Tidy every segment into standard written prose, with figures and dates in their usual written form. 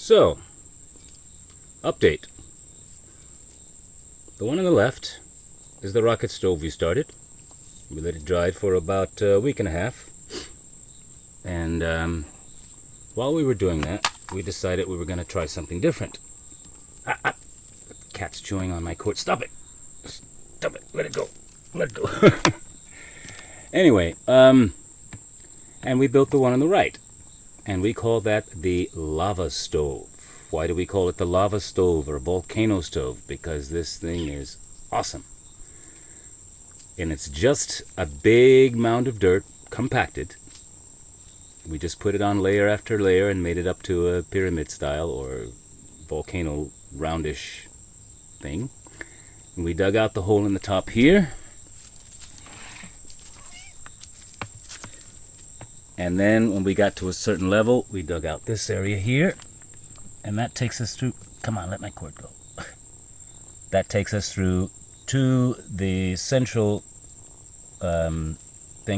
So, update. The one on the left is the rocket stove we started. We let it dry for about a week and a half. And while we were doing that, we decided we were going to try something different. Cat's chewing on my cord. Stop it. Stop it. Let it go. Let it go. Anyway, and we built the one on the right. And we call that the lava stove. Why do we call it the lava stove or volcano stove? Because this thing is awesome. And it's just a big mound of dirt compacted. We just put it on layer after layer and made it up to a pyramid style or volcano roundish thing. And we dug out the hole in the top here. And then when we got to a certain level, we dug out this area here. And that takes us through, come on, let my cord go. That takes us through to the central thing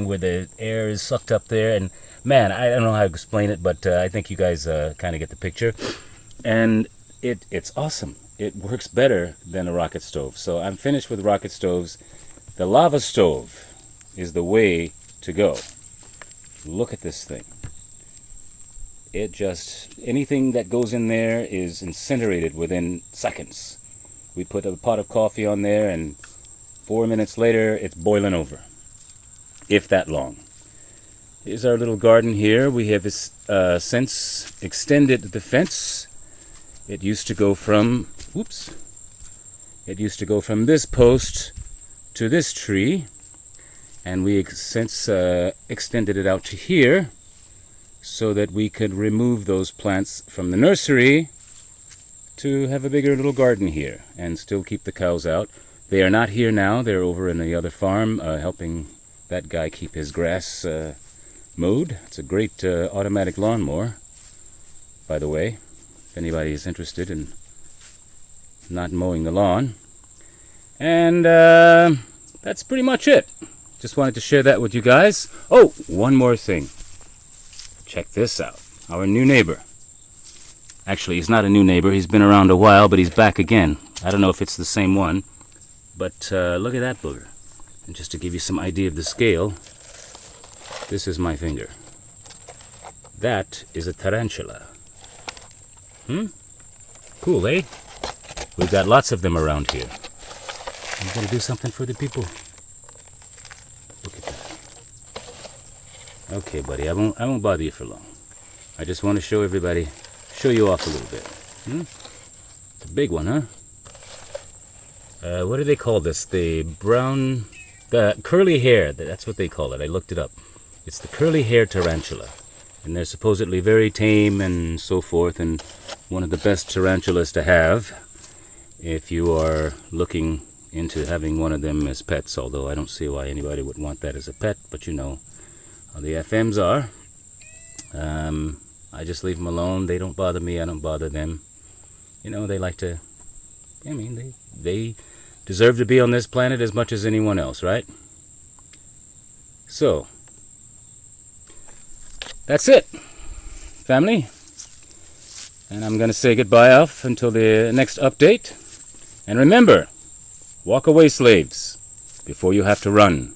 where the air is sucked up there. And man, I don't know how to explain it, but I think you guys kind of get the picture. And it's awesome. It works better than a rocket stove. So I'm finished with rocket stoves. The lava stove is the way to go. Look at this thing. It just, anything that goes in there is incinerated within seconds. We put a pot of coffee on there and 4 minutes later it's boiling over. If that long. Here's our little garden here. We have since extended the fence. It used to go from, it used to go from this post to this tree. And we since extended it out to here so that we could remove those plants from the nursery to have a bigger little garden here and still keep the cows out. They are not here now. They're over in the other farm helping that guy keep his grass mowed. It's a great automatic lawnmower, by the way, if anybody is interested in not mowing the lawn. And that's pretty much it. Just wanted to share that with you guys. Oh, one more thing. Check this out. Our new neighbor. Actually, he's not a new neighbor. He's been around a while, but he's back again. I don't know if it's the same one. But look at that booger. And just to give you some idea of the scale, this is my finger. That is a tarantula. Cool, eh? We've got lots of them around here. I'm going to do something for the people. Look at that. Okay, buddy, I won't bother you for long. I just want to show you off a little bit. It's a big one, huh? What do they call this? The curly hair. That's what they call it. I looked it up. It's the curly hair tarantula. And they're supposedly very tame and so forth, and one of the best tarantulas to have if you are looking into having one of them as pets, although I don't see why anybody would want that as a pet, but you know how the FMs are. I just leave them alone. They don't bother me. I don't bother them. You know, they like to, they deserve to be on this planet as much as anyone else, right? So, that's it, family. And I'm going to say goodbye off until the next update. And remember, walk away, slaves, before you have to run.